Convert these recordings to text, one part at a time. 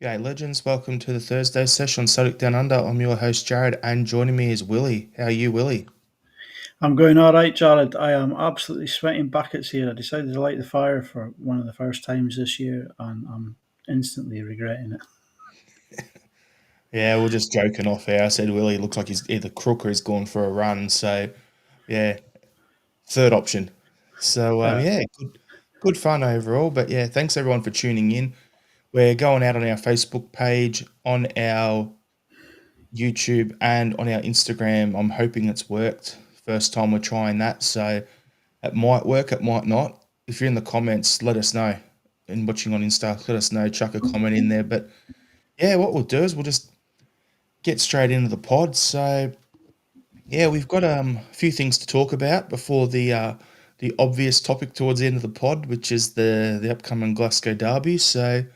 G'day, legends. Welcome to the Thursday Sesh on Celtic Down Under. I'm your host, Jared, and joining me is Willie. How are you, Willie? I'm going all right, Jared. I am absolutely sweating buckets here. I decided to light the fire for one of the first times this year, and I'm instantly regretting it. Yeah, we're just joking off air. I said Willie looks like he's either crook or he's gone for a run. So, yeah, third option. So, Uh, yeah, good fun overall. But yeah, thanks everyone for tuning in. We're going out on our Facebook page, on our YouTube, and on our Instagram. I'm hoping it's worked. First time we're trying that. So, it might work, it might not. If you're in the comments, let us know. And watching on Insta, let us know. Chuck a comment in there. But yeah, what we'll do is we'll just get straight into the pod. So yeah, we've got a few things to talk about before the obvious topic towards the end of the pod, which is the upcoming Glasgow derby. So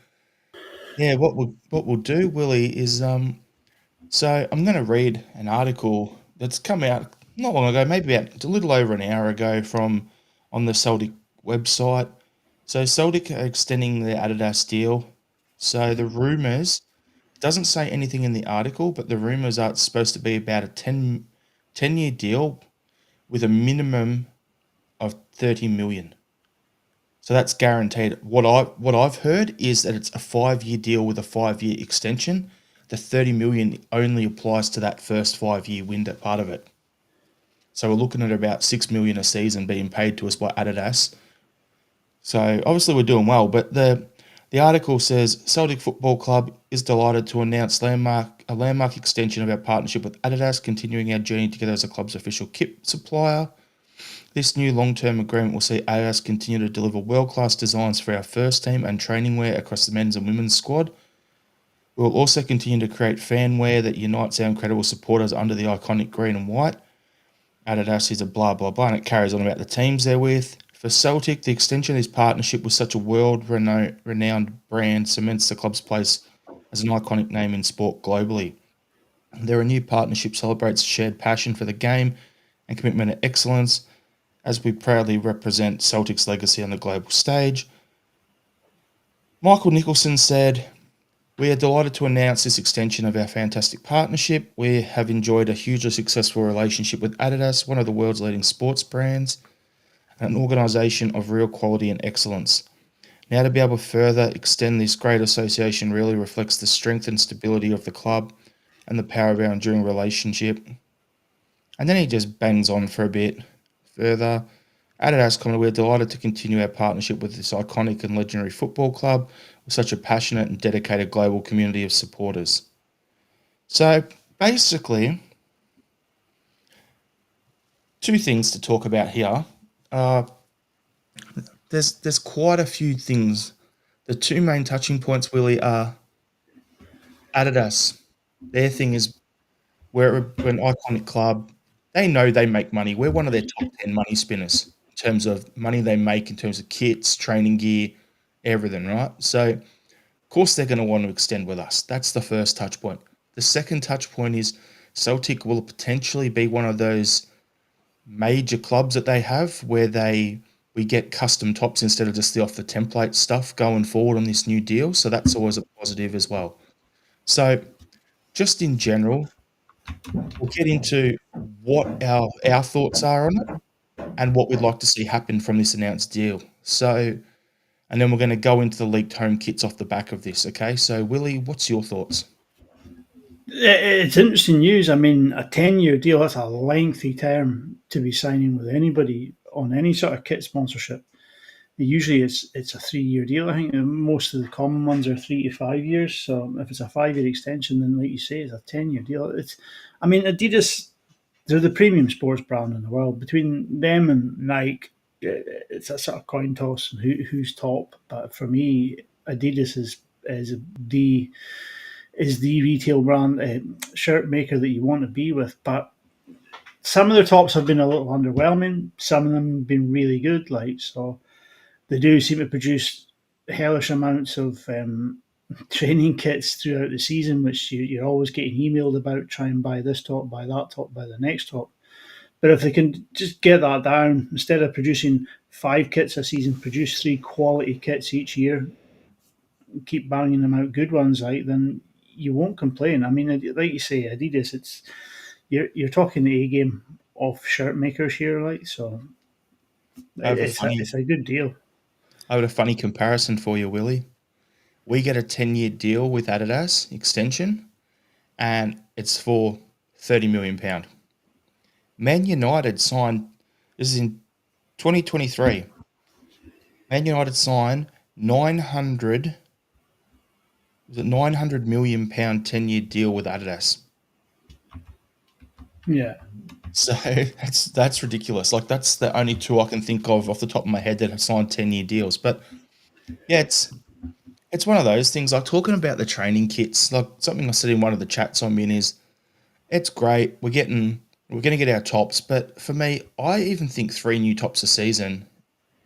yeah, what we'll do, Willie, is so I'm going to read an article that's come out not long ago, maybe about a little over an hour ago from on the Celtic website. So Celtic are extending their Adidas deal. So the rumours doesn't say anything in the article, but the rumours are it's supposed to be about a 10-year deal with a minimum of 30 million. So that's guaranteed. What I've heard is that it's a 5-year deal with a 5-year extension. The 30 million only applies to that first 5-year window part of it. So we're looking at about 6 million a season being paid to us by Adidas. So obviously we're doing well, but the article says Celtic Football Club is delighted to announce a landmark extension of our partnership with Adidas, continuing our journey together as the club's official kit supplier. This new long-term agreement will see Adidas continue to deliver world-class designs for our first team and training wear across the men's and women's squad. We will also continue to create fan wear that unites our incredible supporters under the iconic green and white. Adidas is a blah, blah, blah, and it carries on about the teams they're with. For Celtic, the extension of this partnership with such a world-renowned brand cements the club's place as an iconic name in sport globally. Their new partnership celebrates shared passion for the game and commitment to excellence as we proudly represent Celtic's legacy on the global stage. Michael Nicholson said, "We are delighted to announce this extension of our fantastic partnership. We have enjoyed a hugely successful relationship with Adidas, one of the world's leading sports brands, and an organisation of real quality and excellence. Now to be able to further extend this great association really reflects the strength and stability of the club and the power of our enduring relationship." And then he just bangs on for a bit further. Adidas comment, "We're delighted to continue our partnership with this iconic and legendary football club with such a passionate and dedicated global community of supporters." So basically, two things to talk about here. Uh, there's quite a few things. The two main touching points, Willie, are Adidas. Their thing is we're an iconic club. They know they make money. We're one of their top 10 money spinners in terms of money they make in terms of kits, training gear, everything, right? So, of course, they're going to want to extend with us. That's the first touch point. The second touch point is Celtic will potentially be one of those major clubs that they have where we get custom tops instead of just the off the template stuff going forward on this new deal. So that's always a positive as well. So just in general, we'll get into what our thoughts are on it and what we'd like to see happen from this announced deal. So, and then we're going to go into the leaked home kits off the back of this. Okay. So, Willie, what's your thoughts? it's interesting news. I mean, a 10-year deal, that's a lengthy term to be signing with anybody on any sort of kit sponsorship. Usually it's a 3-year deal. I think most of the common ones are 3 to 5 years. So if it's a 5-year extension, then like you say, it's a 10-year deal. I mean, Adidas, they're the premium sports brand in the world. Between them and Nike, it's a sort of coin toss who's top. But for me, Adidas is the is the retail brand shirt maker that you want to be with. But some of their tops have been a little underwhelming. Some of them have been really good. Like so, they do seem to produce hellish amounts of training kits throughout the season, which you're always getting emailed about. Try and buy this top, buy that top, buy the next top. But if they can just get that down, instead of producing 5 kits a season, produce 3 quality kits each year. keep banging them out good ones, like, then you won't complain. I mean, like you say, Adidas, you're talking the A game of shirt makers here, like, so I have a it's a funny it's a good deal. I have a funny comparison for you, Willie. We get a 10-year deal with Adidas extension, and it's for £30 million. Man United signed, this is in 2023. Man United signed 900, was it £900 million 10-year deal with Adidas. Yeah, So that's ridiculous. Like, that's the only two I can think of off the top of my head that have signed 10-year deals. But yeah, it's one of those things. Like, talking about the training kits, like something I said in one of the chats I'm in is, it's great. We're gonna get our tops, but for me, I even think three new tops a season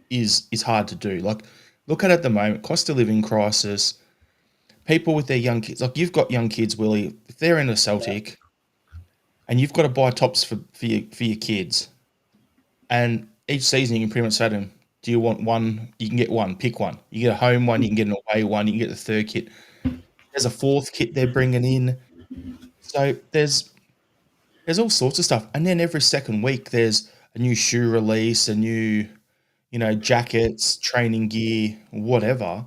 is hard to do. Like, look at it at the moment, cost of living crisis, people with their young kids. Like, you've got young kids, Willie. If they're in a Celtic and you've got to buy tops for your kids, and each season you can pretty much say to them, "Do you want one? You can get one. Pick one. You get a home one. You can get an away one. You can get the third kit. There's a fourth kit they're bringing in. So there's all sorts of stuff. And then every second week there's a new shoe release, a new, jackets, training gear, whatever.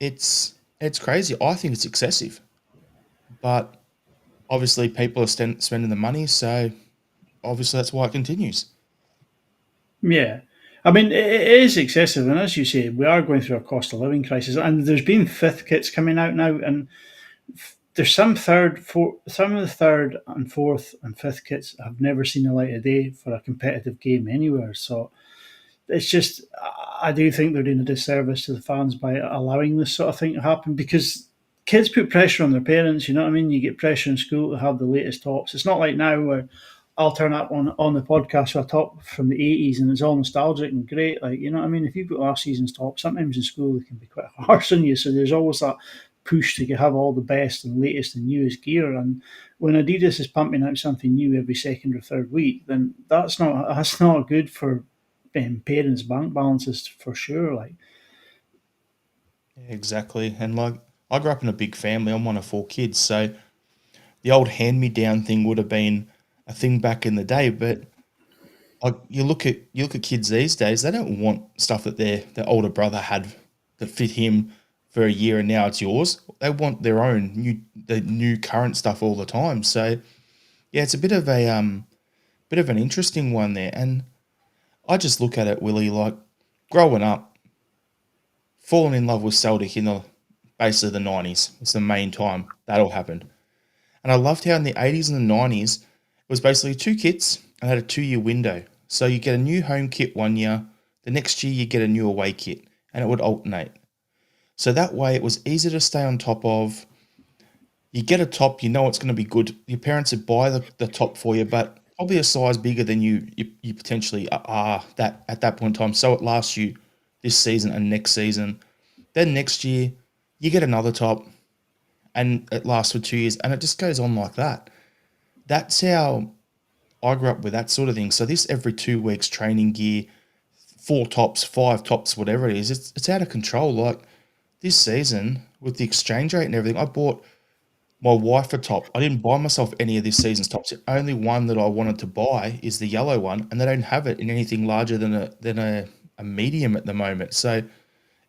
It's crazy. I think it's excessive, but obviously people are spending the money, so obviously that's why it continues. yeah. I mean, it is excessive, and as you say, we are going through a cost of living crisis, and there's been fifth kits coming out now, and there's some of the third and fourth and fifth kits have never seen the light of day for a competitive game anywhere. So it's just, I do think they're doing a disservice to the fans by allowing this sort of thing to happen, because kids put pressure on their parents. You know what I mean? You get pressure in school to have the latest tops. It's not like now where I'll turn up on the podcast with a top from the 80s and it's all nostalgic and great. Like, you know what I mean? If you've got last season's top, sometimes in school they can be quite harsh on you. So there's always that push to have all the best and latest and newest gear. And when Adidas is pumping out something new every second or third week, then that's not good for parents' bank balances for sure. Like, Yeah, exactly. And like, I grew up in a big family. I'm one of four kids, so the old hand-me-down thing would have been a thing back in the day. But like, you look at kids these days, they don't want stuff that their older brother had that fit him for a year and now it's yours. They want their own the new current stuff all the time. So yeah, it's a bit of an interesting one there. And I just look at it, Willie, like, growing up, falling in love with Celtic in the basically the 90s was the main time that all happened. And I loved how in the 80s and the 90s, it was basically two kits and had a 2-year window. So you get a new home kit one year, the next year you get a new away kit, and it would alternate. So that way it was easy to stay on top of. You get a top, you know it's going to be good. Your parents would buy the top for you, but probably a size bigger than you potentially are that at that point in time. So it lasts you this season and next season. Then next year, you get another top, and it lasts for 2 years, and it just goes on like that. That's how I grew up with that sort of thing. So this every 2 weeks training gear, four tops, five tops, whatever it is, it's out of control. Like, this season with the exchange rate and everything, I bought my wife a top. I didn't buy myself any of this season's tops. The only one that I wanted to buy is the yellow one, and they don't have it in anything larger than a medium at the moment. So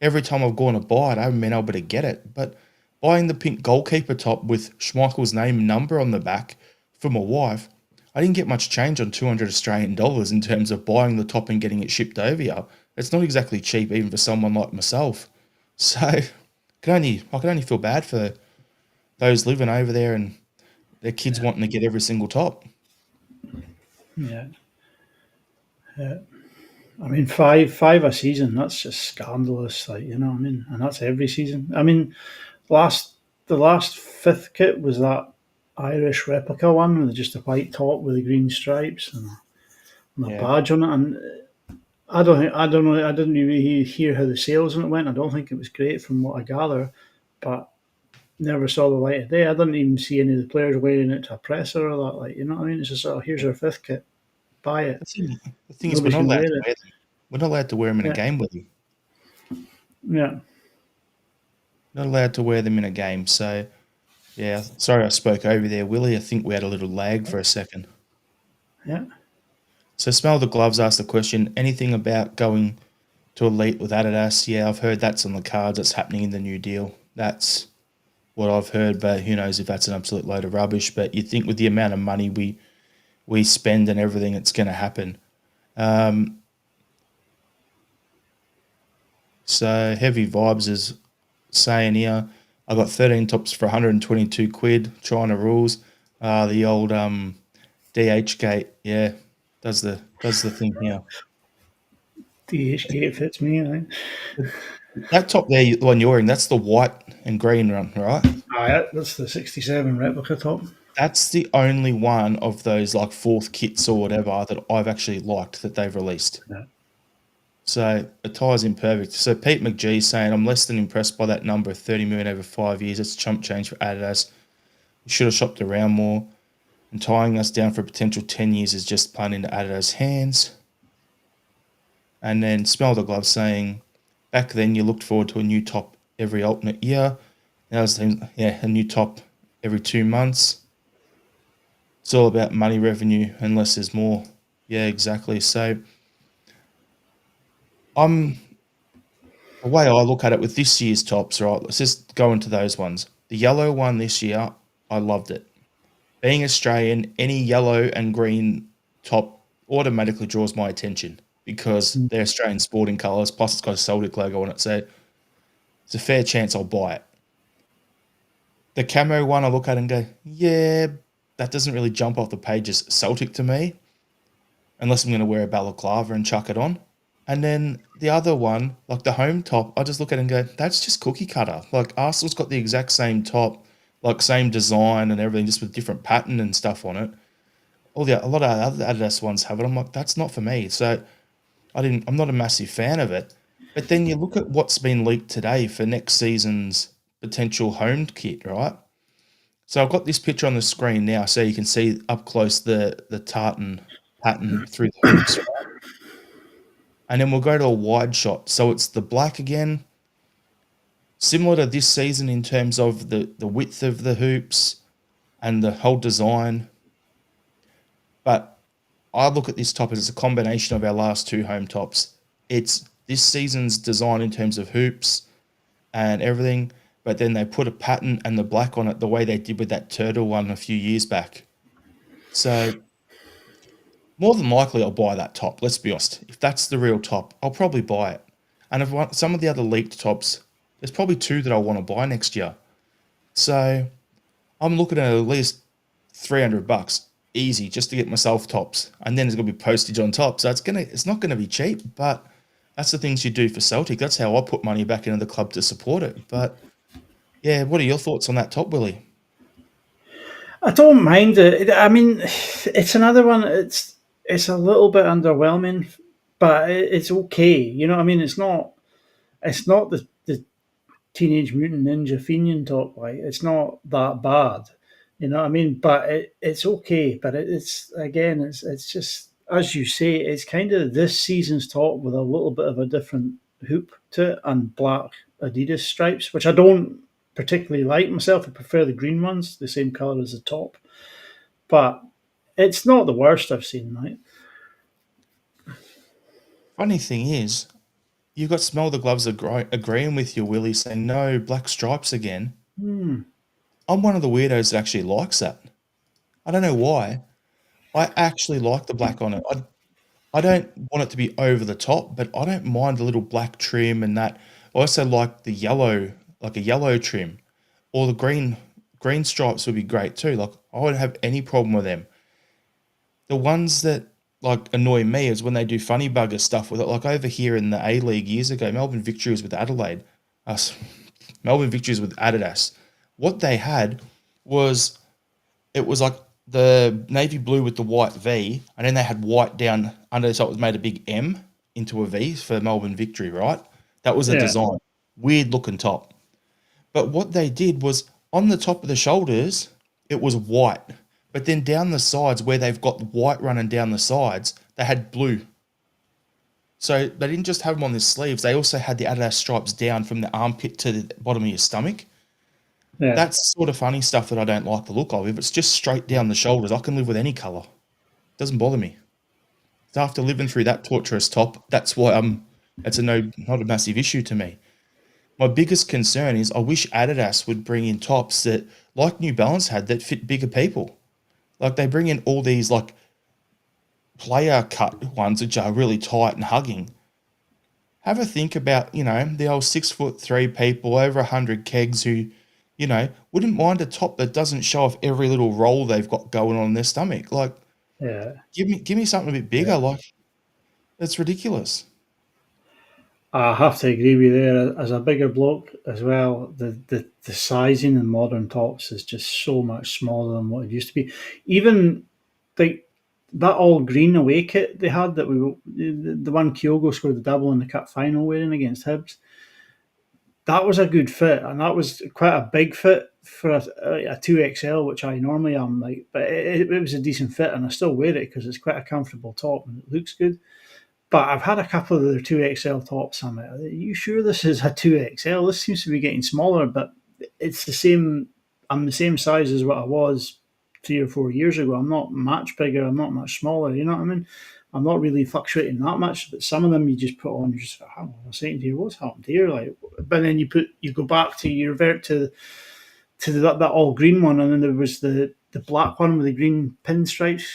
every time I've gone to buy it, I haven't been able to get it. But buying the pink goalkeeper top with Schmeichel's name and number on the back for my wife, I didn't get much change on 200 Australian dollars in terms of buying the top and getting it shipped over here. It's not exactly cheap even for someone like myself. So I can only feel bad for those living over there and their kids wanting to get every single top. yeah, yeah. I mean, five a season. That's just scandalous. Like, you know what I mean? And that's every season. I mean, last the last fifth kit was that Irish replica one with just a white top with the green stripes and a Yeah. badge on it. And I don't know. I didn't even hear how the sales on it went. I don't think it was great from what I gather, but never saw the light of day. I didn't even see any of the players wearing it to a presser or that. Like, you know what I mean? It's just, oh, here's our fifth kit. Buy it. The thing is, we're Nobody's not going to allowed wear to it. wear them. We're not allowed to wear them in a Yeah, game with you. yeah. Not allowed to wear them in a game. So, yeah, sorry I spoke over there, Willie. I think we had a little lag for a second. Yeah. So, Smell the Gloves asked the question, anything about going to Elite with Adidas? Yeah, I've heard that's on the cards. It's happening in the new deal. That's what I've heard, but who knows if that's an absolute load of rubbish. But you'd think with the amount of money we spend and everything, it's going to happen. So Heavy Vibes is saying here, I got 13 tops for 122 quid. China rules. The old DH gate, yeah, does the thing here. DHK fits me, I think. That top there, the one you're wearing, that's the white and green one, right? That's the 67 replica top. That's the only one of those like fourth kits or whatever that I've actually liked that they've released. Yeah. So it ties in perfect. So Pete McGee saying, I'm less than impressed by that number of 30 million over 5 years. It's chump change for Adidas. We should have shopped around more. And tying us down for a potential 10 years is just playing into Adidas' hands. And then Smell the Glove saying, back then you looked forward to a new top every alternate year. Now it's a new top every 2 months. It's all about money revenue unless there's more. Yeah, exactly. So the way I look at it with this year's tops, right? Let's just go into those ones. The yellow one this year, I loved it. Being Australian, any yellow and green top automatically draws my attention because they're Australian sporting colours, plus it's got a Celtic logo on it. So it's a fair chance I'll buy it. The camo one, I look at it and go, yeah, that doesn't really jump off the page as Celtic to me, unless I'm going to wear a balaclava and chuck it on. And then the other one, like the home top, I just look at it and go, that's just cookie cutter. Like Arsenal's got the exact same top, like same design and everything, just with different pattern and stuff on it. A lot of other Adidas ones have it. I'm like, that's not for me. So I'm not a massive fan of it. But then you look at what's been leaked today for next season's potential home kit, right? So I've got this picture on the screen now, so you can see up close the tartan pattern through the hoops, right? And then we'll go to a wide shot. So it's the black again, similar to this season in terms of the width of the hoops and the whole design. But I look at this top as a combination of our last two home tops. It's this season's design in terms of hoops and everything, but then they put a pattern and the black on it the way they did with that turtle one a few years back. So more than likely I'll buy that top, let's be honest. If that's the real top, I'll probably buy it. And if some of the other leaked tops, there's probably two that I want to buy next year. So I'm looking at least $300 easy just to get myself tops, and then there's gonna be postage on top. So it's not gonna be cheap, but that's the things you do for Celtic. That's how I put money back into the club to support it. But yeah, what are your thoughts on that top, Willie? I don't mind it. I mean, it's another one. It's a little bit underwhelming, but it's okay. You know what I mean? It's not. It's not the Teenage Mutant Ninja Fenian top. Like it's not that bad. You know what I mean? But it's okay. But it's again, it's just as you say. It's kind of this season's top with a little bit of a different hoop to it and black Adidas stripes, which I don't particularly like myself. I prefer the green ones, the same color as the top. But it's not the worst I've seen, right? Funny thing is, you got Smell the Gloves agreeing with you, Willie, saying no black stripes again. I'm one of the weirdos that actually likes that. I don't know why. I actually like the black on it. I don't want it to be over the top, but I don't mind the little black trim and that. I also like the yellow, like a yellow trim, or the green stripes would be great too. Like I wouldn't have any problem with them. The ones that like annoy me is when they do funny bugger stuff with it. Like over here in the A League years ago, Melbourne Victory was with Adelaide. Melbourne Victory was with Adidas. What they had was it was like the navy blue with the white V, and then they had white down under, so it was made a big M into a V for Melbourne Victory, right? That was a Yeah. design. Weird looking top. But what they did was on the top of the shoulders, it was white. But then down the sides, where they've got white running down the sides, they had blue. So they didn't just have them on the sleeves; they also had the Adidas stripes down from the armpit to the bottom of your stomach. Yeah. That's sort of funny stuff that I don't like the look of. If it's just straight down the shoulders, I can live with any color. Doesn't bother me. So after living through that torturous top, that's why it's a no, not a massive issue to me. My biggest concern is I wish Adidas would bring in tops that, like New Balance had, that fit bigger people. Like they bring in all these like player cut ones which are really tight and hugging. Have a think about, the old 6'3" people over 100 kegs who, wouldn't mind a top that doesn't show off every little roll they've got going on in their stomach. Like, Yeah. give me something a bit Yeah. bigger. Like, it's ridiculous. I have to agree with you there. As a bigger bloke as well, the sizing in modern tops is just so much smaller than what it used to be. Even like that all green away kit they had that the one Kyogo scored the double in the cup final wearing against Hibs. That was a good fit, and that was quite a big fit for a 2XL, which I normally am like. But it was a decent fit, and I still wear it because it's quite a comfortable top and it looks good. But I've had a couple of the 2XL tops. I'm like, are you sure this is a 2XL? This seems to be getting smaller, but it's the same. I'm the same size as what I was 3 or 4 years ago. I'm not much bigger. I'm not much smaller. You know what I mean? I'm not really fluctuating that much. But some of them you just put on, you're just like, oh, I was saying to you, what's happened here? Like, but then you go back to, you revert to that all green one, and then there was the black one with the green pinstripes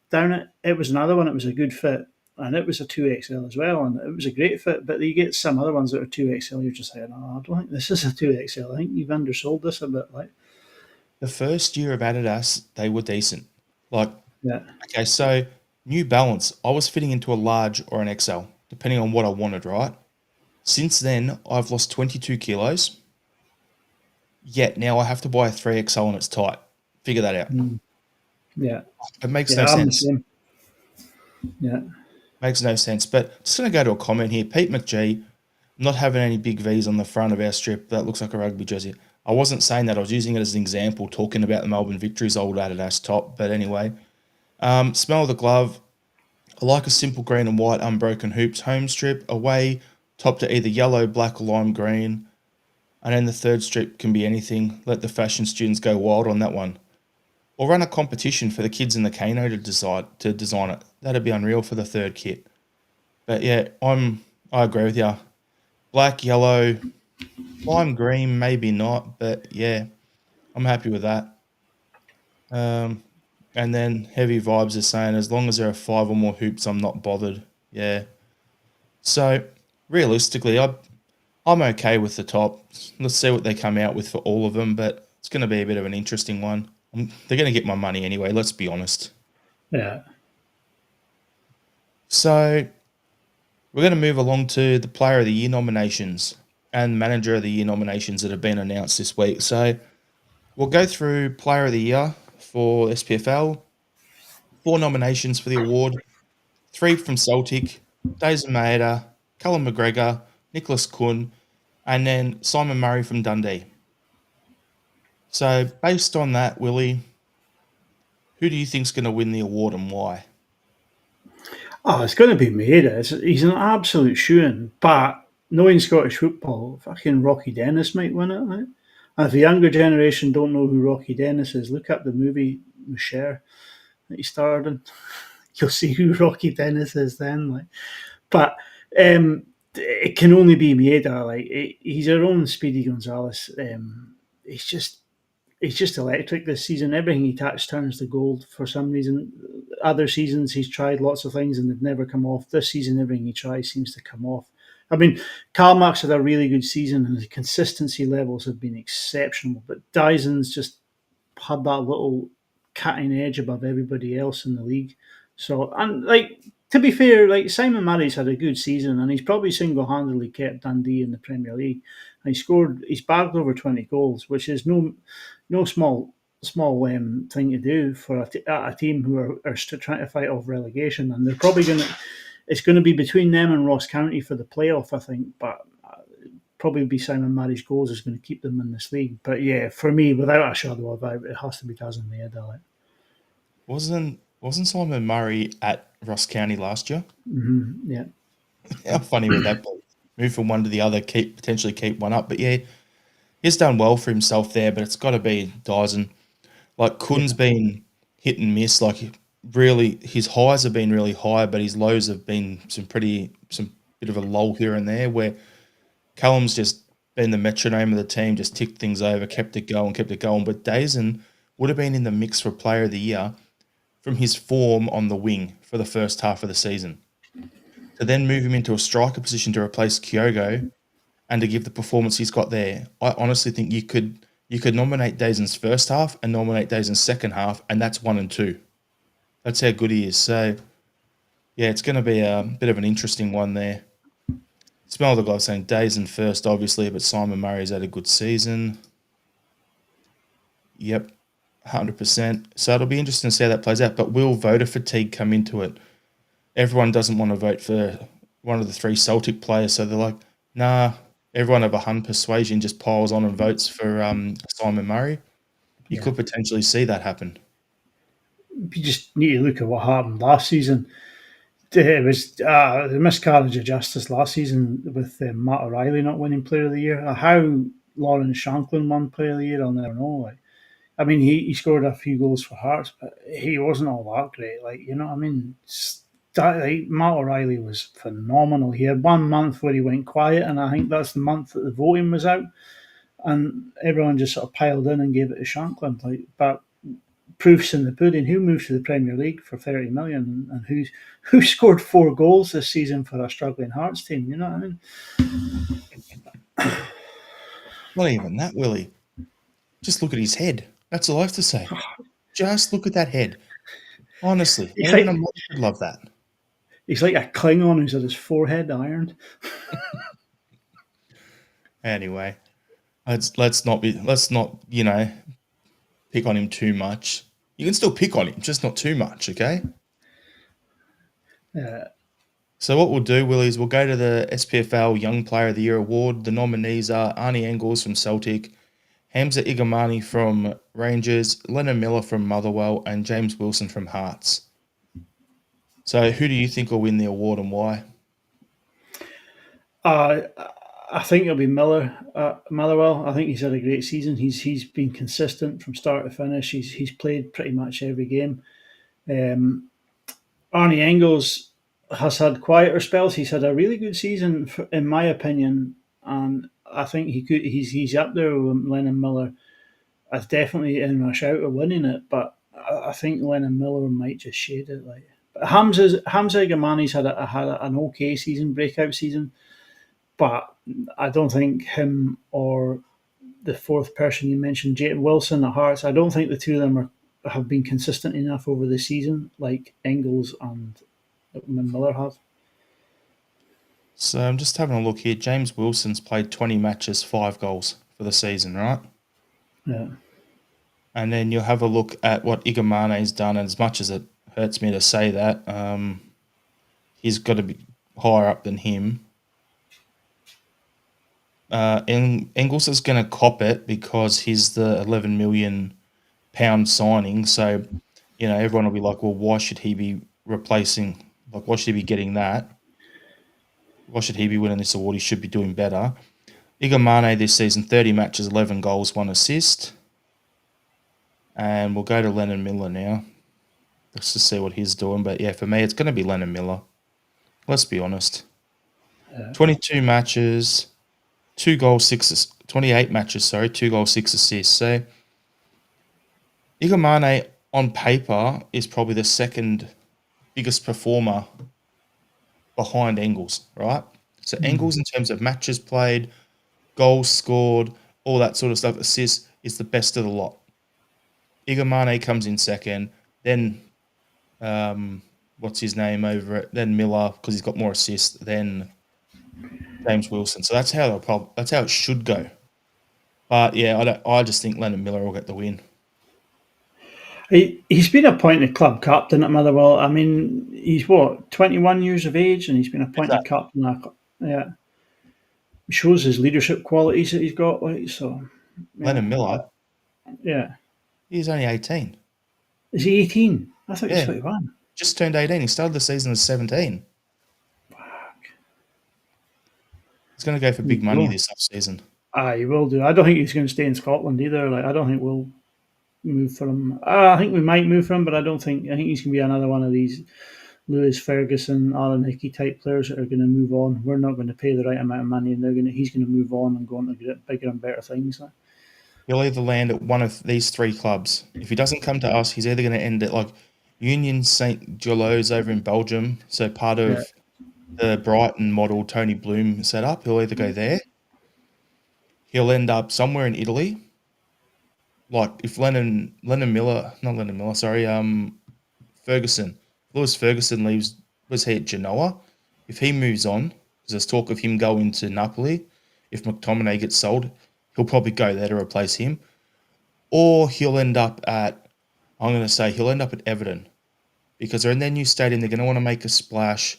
down it. It was another one. It was a good fit, and it was a 2XL as well, and it was a great fit. But you get some other ones that are 2XL. You're just like, no, I don't think this is a 2XL. I think you've undersold this a bit. Like, The first year of Adidas, they were decent. Like, yeah, okay, so New Balance, I was fitting into a large or an XL, depending on what I wanted, right? Since then, I've lost 22 kilos, yet now I have to buy a 3XL and it's tight. Figure that out. mm, yeah, It makes no yeah. I'm the sense. same. Yeah, Makes no sense. But just going to go to a comment here. Pete McGee, not having any big V's on the front of our strip. That looks like a rugby jersey. I wasn't saying that. I was using it as an example, talking about the Melbourne Victory's old Adidas top. But anyway, smell of the glove. I like a simple green and white unbroken hoops home strip. Away, top to either yellow, black, or lime green. And then the third strip can be anything. Let the fashion students go wild on that one. Or run a competition for the kids in the Kano to design it. That'd be unreal for the third kit. But yeah, I agree with you. Black, yellow, lime green, maybe not, but yeah, I'm happy with that. Um, and then Heavy Vibes is saying as long as there are 5 or more hoops, I'm not bothered. Yeah. So realistically, I'm okay with the top. Let's see what they come out with for all of them, but it's going to be a bit of an interesting one. They're going to get my money anyway. Let's be honest. yeah. So we're going to move along to the Player of the Year nominations and Manager of the Year nominations that have been announced this week. So we'll go through Player of the Year for SPFL, 4 nominations for the award, 3 from Celtic, Daisy Maeda, Callum McGregor, Nicholas Kuhn, and then Simon Murray from Dundee. So based on that, Willie, who do you think's going to win the award and why? Oh, it's going to be Maeda. He's an absolute shoo-in, but knowing Scottish football, fucking Rocky Dennis might win it. Right? And if the younger generation don't know who Rocky Dennis is, look up the movie with Cher that he starred in. You'll see who Rocky Dennis is then. Like, but it can only be Maeda. Like, he's our own Speedy Gonzalez. He's just he's just electric this season. Everything he touches turns to gold for some reason. Other seasons he's tried lots of things and they've never come off. This season, everything he tries seems to come off. I mean, Karl Marx had a really good season and the consistency levels have been exceptional, but Dyson's just had that little cutting edge above everybody else in the league. So, and like, to be fair, like Simon Murray's had a good season and he's probably single-handedly kept Dundee in the Premier League. And he's bagged over 20 goals, which is no small thing to do for a team who are trying to fight off relegation, and they're probably going to. It's going to be between them and Ross County for the playoff, I think, but probably be Simon Murray's goals is going to keep them in this league. But yeah, for me, without a shadow of a doubt, it has to be Tasman Maeda. Wasn't Simon Murray at Ross County last year? Mm-hmm, yeah. How funny would that be? Move from one to the other, potentially keep one up. But yeah, he's done well for himself there, but it's got to be Dyson. Like Kun's Yeah, been hit and miss. Like really, his highs have been really high, but his lows have been some bit of a lull here and there. Where Callum's just been the metronome of the team, just ticked things over, kept it going, kept it going. But Dyson would have been in the mix for Player of the Year from his form on the wing for the first half of the season. To then move him into a striker position to replace Kyogo and to give the performance he's got there, I honestly think you could nominate Dazon's first half and nominate Dazon's second half, and that's 1 and 2. That's how good he is. So yeah, it's going to be a bit of an interesting one there. Smell the glove saying Dazon first, obviously, but Simon Murray's had a good season. Yep, 100%. So it'll be interesting to see how that plays out. But will voter fatigue come into it? Everyone doesn't want to vote for one of the three Celtic players, so they're like, nah. Everyone of a Hun persuasion just piles on and votes for Simon Murray. You yeah. could potentially see that happen. You just need to look at what happened last season. It was the miscarriage of justice last season with Matt O'Reilly not winning Player of the Year. How Lawrence Shanklin won Player of the Year, I'll never know. Like, I mean, he scored a few goals for Hearts, but he wasn't all that great. Like, you know what I mean? Matt O'Reilly was phenomenal. He had 1 month where he went quiet, and I think that's the month that the voting was out, and everyone just sort of piled in and gave it to Shanklin. Like, but proofs in the pudding. Who moved to the Premier League for 30 million, and who scored 4 goals this season for a struggling Hearts team? You know what I mean? Not even that, Willie. Just look at his head. That's all I have to say. Just look at that head. Honestly, He's even a like mother would love that. he's like a Klingon who's had his forehead ironed. Anyway, let's not pick on him too much. You can still pick on him, just not too much, okay? Uh, So what we'll do, Willie, is we'll go to the SPFL Young Player of the Year award. The nominees are Arnie Engels from Celtic, Hamza Igamani from Rangers, Lennon Miller from Motherwell, and James Wilson from Hearts. So who do you think will win the award and why? uh, I think it'll be Motherwell. I think he's had a great season. He's been consistent from start to finish. He's played pretty much every game. Um, Arnie Engels has had quieter spells. He's had a really good season, in my opinion, and I think he's up there with Lennon Miller. As definitely in a shout of winning it, but I think Lennon Miller might just shade it. Like, but Hamza Gamani's had an okay season, breakout season, but I don't think him or the fourth person you mentioned, Jayton Wilson at Hearts. I don't think the two of them have been consistent enough over the season, like Engels and Miller have. So I'm just having a look here. James Wilson's played 20 matches, 5 goals for the season, right? Yeah, And then you'll have a look at what Igamane's done. And as much as it hurts me to say that, he's got to be higher up than him. Engels is going to cop it because he's the 11 million pound signing. So, everyone will be like, well, why should he be replacing? Like, why should he be getting that? Why should he be winning this award? He should be doing better. Igamane this season, 30 matches, 11 goals, 1 assist. And we'll go to Lennon Miller now. Let's just see what he's doing. But yeah, for me, it's going to be Lennon Miller. Let's be honest. yeah. 22 matches, 2 goals, 28 matches, 2 goals, 6 assists. So Igamane on paper is probably the second biggest performer behind Engels, right? So Engels in terms of matches played, goals scored, all that sort of stuff, assists, is the best of the lot. Igamane comes in second, then what's his name over it? Then Miller because he's got more assists. Then James Wilson. So that's how it should go. But yeah, I just think Lennon Miller will get the win. He's been appointed club captain at Motherwell. I mean, he's what 21 years of age, and he's been appointed Exactly. captain. Yeah, shows his leadership qualities that he's got. Like, so, Lennon yeah, Miller, yeah. he's only 18. Is he 18? I thought he was Yeah, 21. just turned 18. He started the season as 17. He's going to go for He big money will. this off-season. He will do. I don't think he's going to stay in Scotland either. Like, I don't think we'll move for him. I think we might move for him, but I don't think. I think he's going to be another one of these Lewis Ferguson, Alan Hickey type players that are going to move on. We're not going to pay the right amount of money, and he's going to move on and go on to get bigger and better things. Like. He'll either land at one of these three clubs. If he doesn't come to us, he's either going to end at like Union St. Gilloise over in Belgium, so part Yeah. of the Brighton model Tony Bloom setup. He'll either go there. He'll end up somewhere in Italy. Like if Ferguson, Lewis Ferguson leaves, was he at Genoa? If he moves on, because there's talk of him going to Napoli, if McTominay gets sold, he'll probably go there to replace him. Or he'll end up at Everton, because they're in their new stadium. They're going to want to make a splash,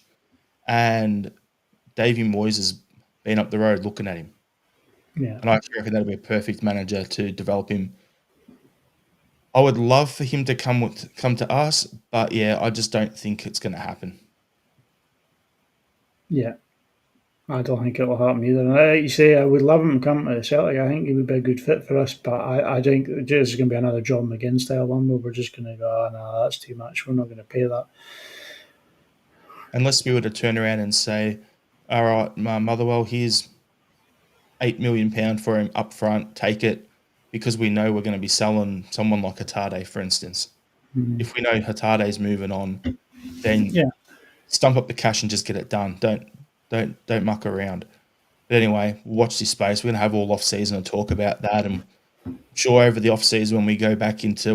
and Davy Moyes has been up the road looking at him. Yeah. And I actually reckon that'll be a perfect manager to develop him. I would love for him to come to us, but yeah, I just don't think it's going to happen. Yeah. I don't think it'll happen either. And like you say, I would love him to come to Celtic. I think he would be a good fit for us, but I think this is going to be another John McGinn style one where we're just going to go, oh, no, that's too much. We're not going to pay that. Unless we were to turn around and say, all right, Motherwell, here's £8 million for him up front, take it, because we know we're going to be selling someone like Hatade, for instance. Mm-hmm. If we know Hatade's moving on, then stump up the cash and just get it done. Don't muck around. But anyway, we'll watch this space. We're going to have all off season to talk about that, and I'm sure over the off season when we go back into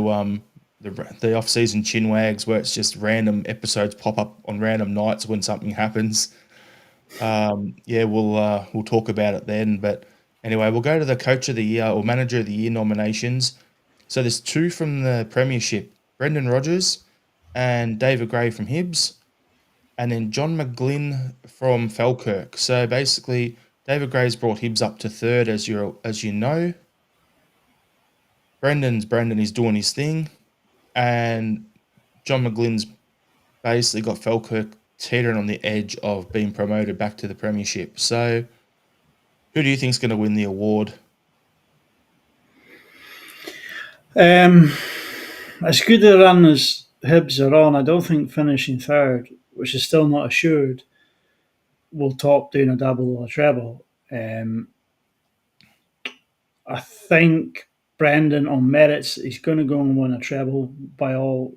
the off season chinwags where it's just random episodes pop up on random nights when something happens. We'll talk about it then. But anyway, we'll go to the Coach of the Year or Manager of the Year nominations. So there's two from the Premiership: Brendan Rodgers and David Gray from Hibs, and then John McGlynn from Falkirk. So basically, David Gray's brought Hibs up to third, as you know. Brendan is doing his thing, and John McGlynn's basically got Falkirk teetering on the edge of being promoted back to the Premiership. So, who do you think is going to win the award? As good a run as Hibs are on, I don't think finishing third, which is still not assured, will top doing a double or a treble. I think Brendan on merits, he's going to go and win a treble by all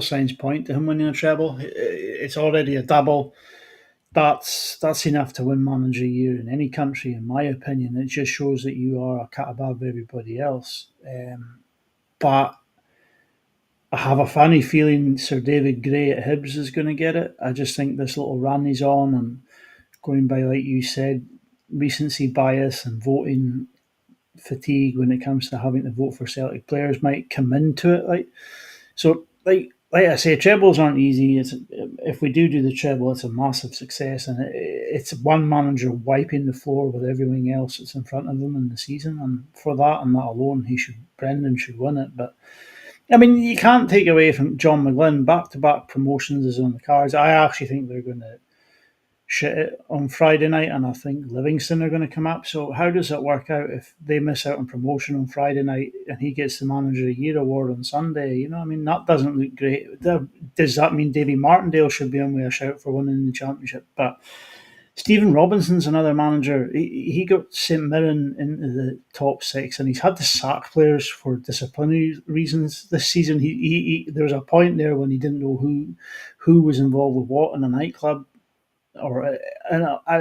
signs point to him winning a treble. It's already a double. That's enough to win Manager of the Year in any country, in my opinion. It just shows that you are a cut above everybody else. But I have a funny feeling Sir David Gray at Hibs is going to get it. I just think this little run he's on and going by, like you said, recency bias and voting fatigue when it comes to having to vote for Celtic players might come into it. Like I say, trebles aren't easy. If we do the treble, it's a massive success, and it's one manager wiping the floor with everything else that's in front of him in the season. And for that and that alone, Brendan should win it. But I mean, you can't take away from John McGlynn. Back-to-back promotions is on the cards. I actually think they're going to shit it on Friday night, and I think Livingston are going to come up. So how does it work out if they miss out on promotion on Friday night and he gets the Manager of the Year award on Sunday? You know, I mean, that doesn't look great. Does that mean Davy Martindale should be on with a shout for winning the championship? But Stephen Robinson's another manager. He got St Mirren into the top six, and he's had to sack players for disciplinary reasons this season. There was a point there when he didn't know who was involved with what in a nightclub, or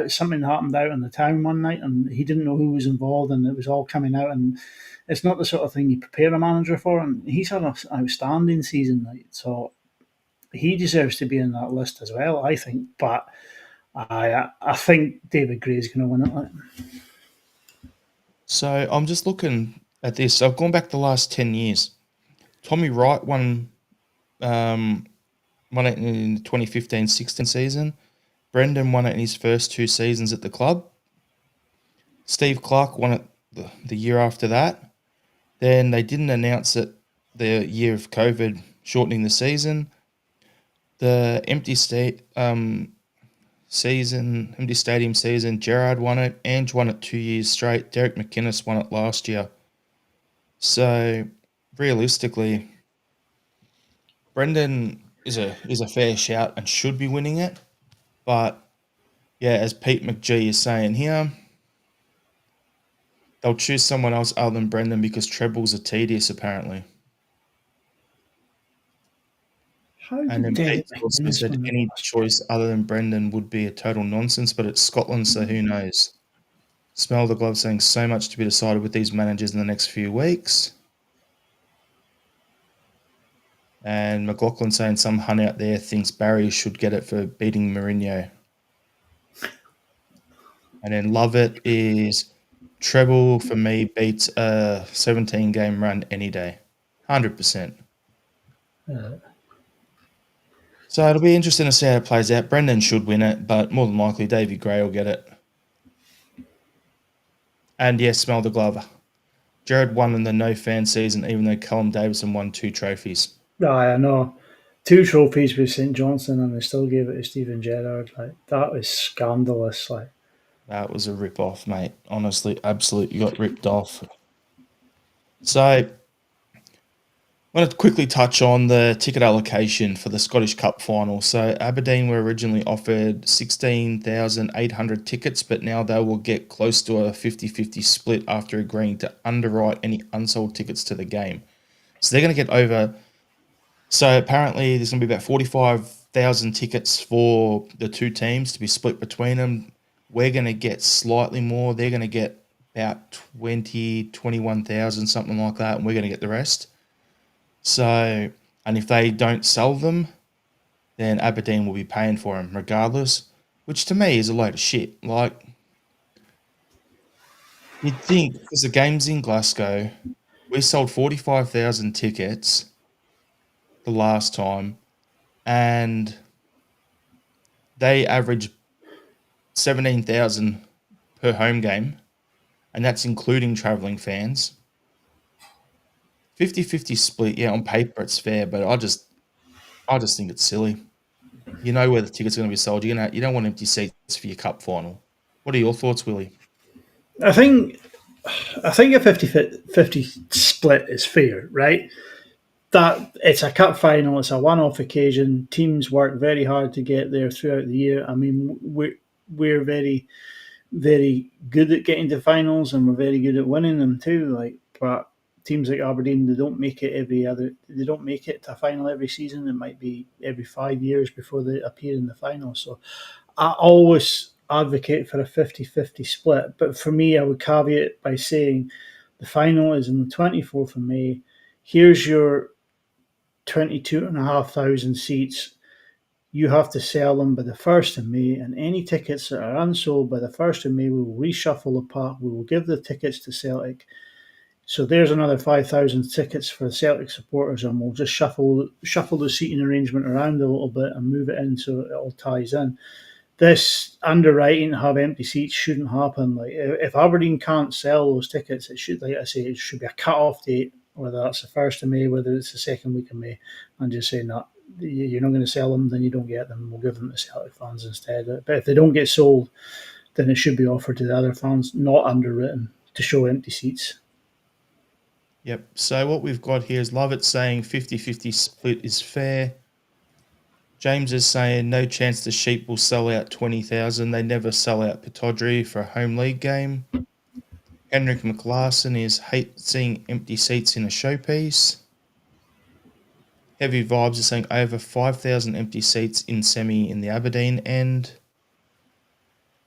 something happened out in the town one night, and he didn't know who was involved, and it was all coming out. And it's not the sort of thing you prepare a manager for. And he's had an outstanding season, so he deserves to be in that list as well, I think. But I think David Gray is going to win it. So I'm just looking at this. So I've gone back the last 10 years. Tommy Wright won it in the 2015-16 season. Brendan won it in his first two seasons at the club. Steve Clark won it the year after that. Then they didn't announce it the year of COVID, shortening the season. The empty season, empty stadium season. Gerrard won it. Ange won it 2 years straight. Derek McInnes won it last year. So realistically, Brendan is a fair shout and should be winning it. But yeah, as Pete McGee is saying here, they'll choose someone else other than Brendan because trebles are tedious, apparently. How And did then Derek Pete's also McInnes said win it any last year? choice other than Brendan would be a total nonsense, but it's Scotland, so who knows? Smell the glove saying so much to be decided with these managers in the next few weeks. And McLaughlin saying some hun out there thinks Barry should get it for beating Mourinho. And then Love It is treble for me beats a 17-game run any day. 100%. So it'll be interesting to see how it plays out. Brendan should win it, but more than likely Davey Gray will get it. And yes, smell the glove. Jared won in the no fan season, even though Callum Davison won 2 trophies. I know. 2 trophies with St Johnstone, and they still gave it to Steven Gerrard. Like that was scandalous. Like That was a rip off, mate. Honestly, absolutely got ripped off. So I want to quickly touch on the ticket allocation for the Scottish Cup final. So Aberdeen were originally offered 16,800 tickets, but now they will get close to a 50-50 split after agreeing to underwrite any unsold tickets to the game. So they're going to get over. So apparently there's going to be about 45,000 tickets for the two teams to be split between them. We're going to get slightly more. They're going to get about 21,000, something like that, and we're going to get the rest. So, and if they don't sell them, then Aberdeen will be paying for them regardless, which to me is a load of shit. Like, you'd think, because the game's in Glasgow, we sold 45,000 tickets the last time, and they average 17,000 per home game, and that's including travelling fans. 50-50 split, yeah, on paper it's fair, but I just think it's silly. You know where the ticket's going to be sold. You don't want empty seats for your cup final. What are your thoughts, Willie? I think a 50-50 split is fair, right? That it's a cup final, it's a one-off occasion. Teams work very hard to get there throughout the year. I mean, we're very, very good at getting to finals, and we're very good at winning them too. Like, but teams like Aberdeen, they don't make it they don't make it to a final every season. It might be every 5 years before they appear in the final. So I always advocate for a 50-50 split. But for me, I would caveat it by saying the final is on the 24th of May. Here's your 22,500 seats. You have to sell them by the 1st of May, and any tickets that are unsold by the 1st of May, we will reshuffle the pack. We will give the tickets to Celtic. So there's another 5,000 tickets for the Celtic supporters, and we'll just shuffle the seating arrangement around a little bit and move it in so it all ties in. This underwriting to have empty seats shouldn't happen. Like if Aberdeen can't sell those tickets, it should, like I say, it should be a cut-off date, whether that's the 1st of May, whether it's the second week of May, and just say, no, you're not going to sell them, then you don't get them. We'll give them to Celtic fans instead. But if they don't get sold, then it should be offered to the other fans, not underwritten to show empty seats. Yep. So what we've got here is Lovett saying 50-50 split is fair. James is saying no chance the Sheep will sell out 20,000. They never sell out Pittodrie for a home league game. Henrik McLarson is hate seeing empty seats in a showpiece. Heavy Vibes is saying over 5,000 empty seats in semi in the Aberdeen end.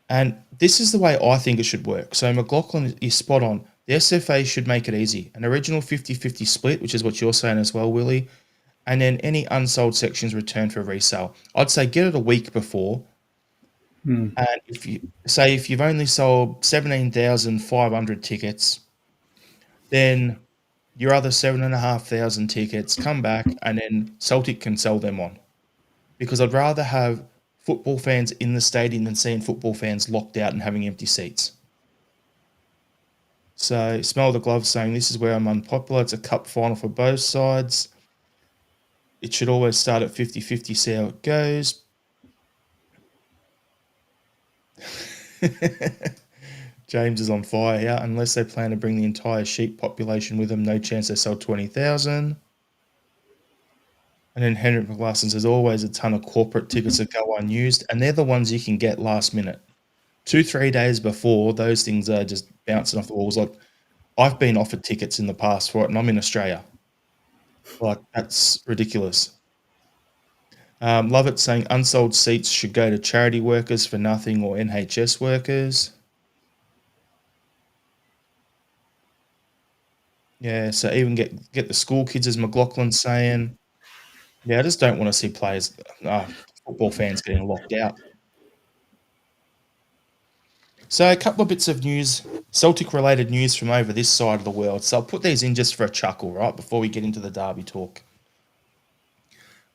And this is the way I think it should work. So McLaughlin is spot on. The SFA should make it easy. An original 50-50 split, which is what you're saying as well, Willie. And then any unsold sections returned for resale. I'd say get it a week before. And if you've only sold 17,500 tickets, then your other 7,500 tickets come back and then Celtic can sell them on. Because I'd rather have football fans in the stadium than seeing football fans locked out and having empty seats. So Smell the Glove saying this is where I'm unpopular. It's a cup final for both sides. It should always start at 50-50, see how it goes. James is on fire here. Unless they plan to bring the entire sheep population with them, no chance they sell 20,000. And then Henrik McLaughlin says, always a ton of corporate tickets that go unused, and they're the ones you can get last minute. 2-3 days before, those things are just bouncing off the walls. Like, I've been offered tickets in the past for it, and I'm in Australia. Like, that's ridiculous. Love it saying unsold seats should go to charity workers for nothing or NHS workers. Yeah, so even get the school kids, as McLaughlin's saying. Yeah, I just don't want to see players, football fans getting locked out. So a couple of bits of news, Celtic-related news from over this side of the world. So I'll put these in just for a chuckle, right, before we get into the derby talk.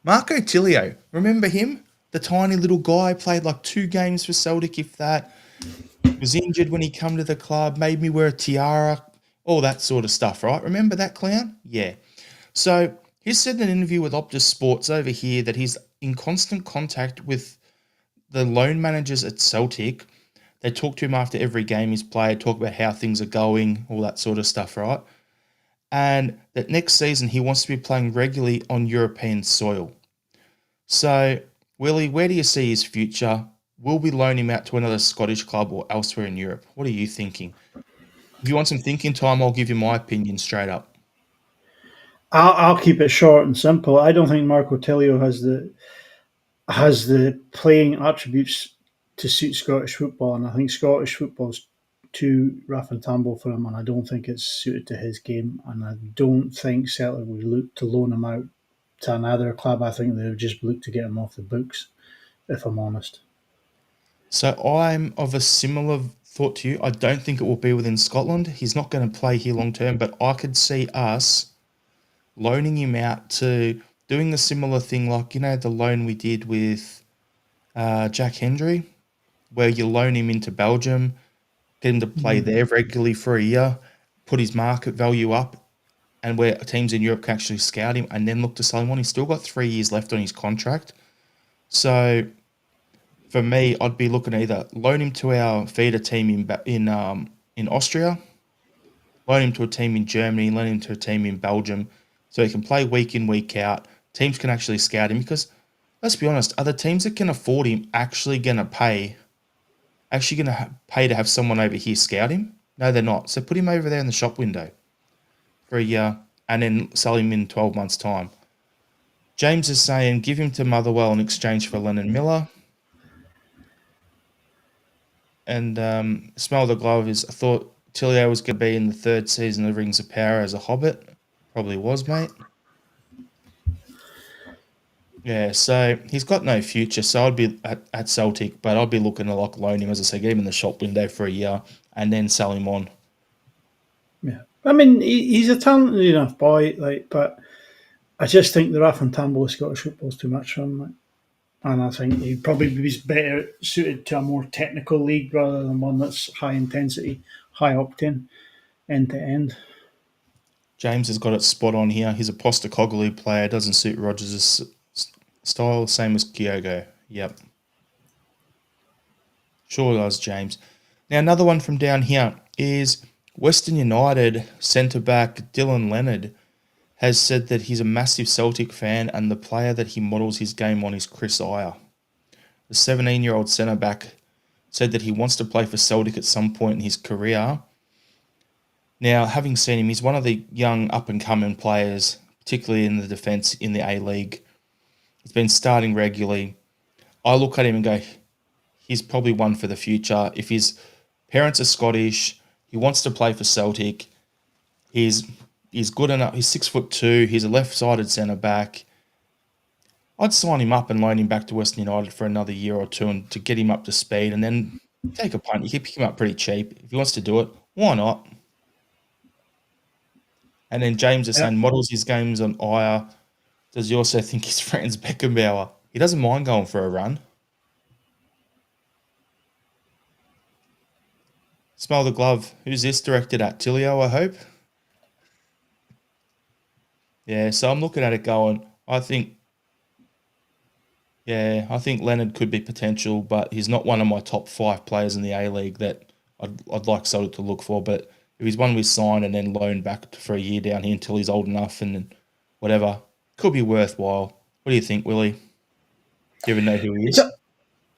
Marco Tilio, remember him? The tiny little guy, played like 2 games for Celtic, if that. Was injured when he come to the club, made me wear a tiara, all that sort of stuff, right? Remember that clown? Yeah. So he said in an interview with Optus Sports over here that he's in constant contact with the loan managers at Celtic. They talk to him after every game he's played, talk about how things are going, all that sort of stuff, right? And that next season he wants to be playing regularly on European soil. So, Willie, where do you see his future? Will we loan him out to another Scottish club or elsewhere in Europe? What are you thinking? If you want some thinking time, I'll give you my opinion straight up. I'll keep it short and simple. I don't think Marco Tilio has the playing attributes to suit Scottish football, and I think Scottish football's too rough and tumble for him, and I don't think it's suited to his game. And I don't think Celtic would look to loan him out to another club. I think they would just look to get him off the books, if I'm honest. So I'm of a similar thought to you. I don't think it will be within Scotland. He's not going to play here long term, but I could see us loaning him out to doing a similar thing, like, the loan we did with Jack Hendry, where you loan him into Belgium, get him to play there regularly for a year, put his market value up, and where teams in Europe can actually scout him and then look to sell him on. He's still got 3 years left on his contract. So for me, I'd be looking to either loan him to our feeder team in Austria, loan him to a team in Germany, loan him to a team in Belgium, so he can play week in, week out. Teams can actually scout him because, let's be honest, are the teams that can afford him actually going to pay to have someone over here scout him? No, they're not. So put him over there in the shop window for a year and then sell him in 12 months' time. James is saying give him to Motherwell in exchange for Lennon Miller. And Smell the Glove is, I thought Tilio was going to be in the 3rd season of Rings of Power as a hobbit. Probably was, mate. Yeah, so he's got no future. So I'd be at Celtic, but I'd be looking to loan him, as I say, get him in the shop window for a year and then sell him on. Yeah, I mean he's a talented enough boy, but I just think the rough and tumble of Scottish football is too much for him. And I think he probably be better suited to a more technical league rather than one that's high intensity, high octane, end to end. James has got it spot on here. He's a Postecoglou player. Doesn't suit Rodgers' style. Same as Kyogo. Yep. Sure does, James. Now, another one from down here is Western United centre-back Dylan Leonard has said that he's a massive Celtic fan and the player that he models his game on is Chris Iyer. The 17-year-old centre-back said that he wants to play for Celtic at some point in his career. Now, having seen him, he's one of the young up-and-coming players, particularly in the defence in the A-League. He's been starting regularly. I look at him and go, he's probably one for the future. If his parents are Scottish, he wants to play for Celtic, he's good enough, he's 6'2", he's a left-sided centre-back. I'd sign him up and loan him back to Western United for another year or two and to get him up to speed and then take a punt. You can pick him up pretty cheap. If he wants to do it, why not? And then James is Yep. saying models his games on Aya. Does he also think he's Franz Beckenbauer? He doesn't mind going for a run. Smell the glove. Who's this directed at? Tilio, I hope? Yeah, so I'm looking at it going, I think Yeah, I think Leonard could be potential, but he's not one of my top 5 players in the A-League that I'd like Celtic to look for, but if he's one we sign and then loan back for a year down here until he's old enough and then whatever, could be worthwhile. What do you think, Willie? Do you even know who he It's is? a,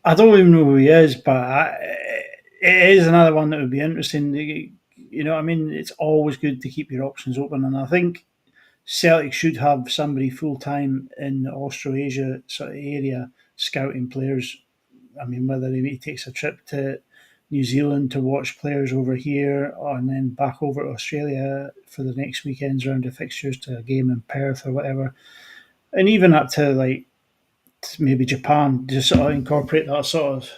I don't even know who he is, but it is another one that would be interesting. You know what I mean? It's always good to keep your options open, and I think Celtic should have somebody full time in the Australasia sort of area scouting players. I mean, whether he takes a trip to New Zealand to watch players over here, and then back over to Australia for the next weekend's round of fixtures to a game in Perth or whatever, and even up to like maybe Japan, just sort of incorporate that sort of.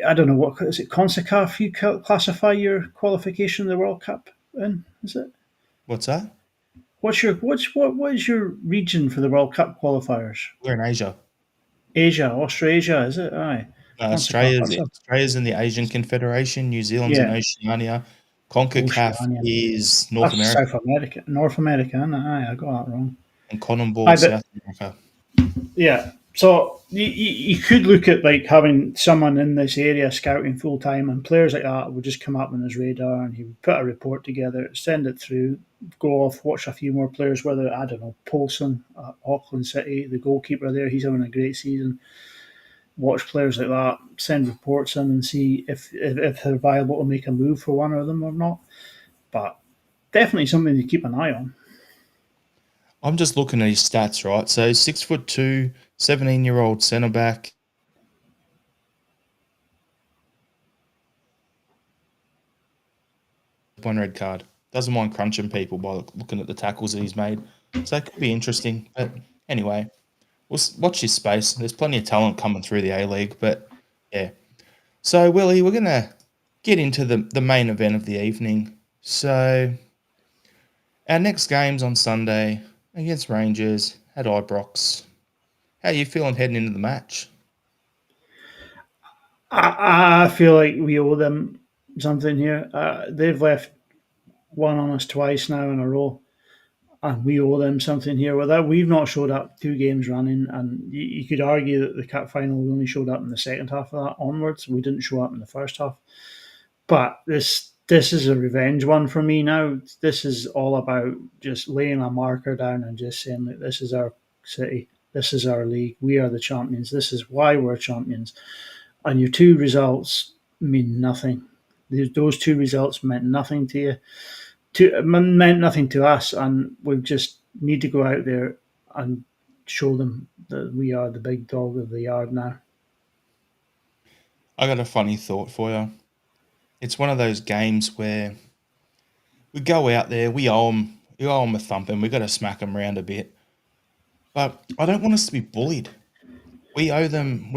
I don't know what is it. CONCACAF, you classify your qualification of the World Cup in? Is it? What's that? What is your region for the World Cup qualifiers? We're in Asia. Asia, Australasia, is it? Aye. CONCACAF. Australia's in the Asian Confederation. New Zealand's in Yeah, Oceania. CONCACAF Oceania. is North That's America, South America, North America, isn't it? Aye, I got that wrong. and CONMEBOL Aye, is but South America. yeah. So you could look at like having someone in this area scouting full time, and players like that would just come up on his radar, and he would put a report together, send it through, go off, watch a few more players. Whether I don't know, Paulson, Auckland City, the goalkeeper there, he's having a great season. Watch players like that, send reports in, and see if they're viable to make a move for one of them or not. But definitely something to keep an eye on. I'm just looking at his stats, right? So 6'2", 17-year-old centre back. One red card. Doesn't mind crunching people by looking at the tackles that he's made. So it could be interesting. But anyway, we'll watch his space. There's plenty of talent coming through the A-League. But yeah. So, Willie, we're going to get into the main event of the evening. So our next game's on Sunday against Rangers at Ibrox. How are you feeling heading into the match? I feel like we owe them something here. They've left one on us twice now in a row, and we owe them something here. With that, we've not showed up 2 games running, and you could argue that the cup final we only showed up in the second half of that onwards. We didn't show up in the first half, but this is a revenge one for me now. This is all about just laying a marker down and just saying that this is our city, this is our league, we are the champions, this is why we're champions. And your 2 results mean nothing. Those 2 results meant nothing to you. Meant nothing to us, and we just need to go out there and show them that we are the big dog of the yard now. I got a funny thought for you. It's one of those games where we go out there, we owe them a thumping, we got to smack them around a bit. But I don't want us to be bullied. We owe them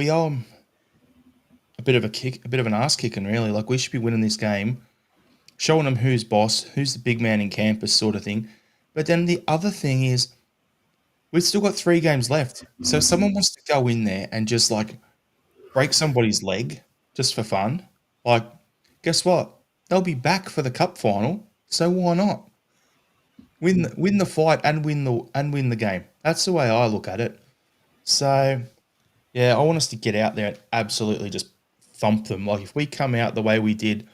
a bit of a kick, a bit of an ass kicking, really. Like, we should be winning this game, showing them who's boss, who's the big man in campus, sort of thing. But then the other thing is, we've still got 3 games left. So if someone wants to go in there and just like break somebody's leg just for fun, like, guess what? They'll be back for the cup final. So why not win the fight and win the game? That's the way I look at it. So yeah, I want us to get out there and absolutely just thump them. Like, if we come out the way we did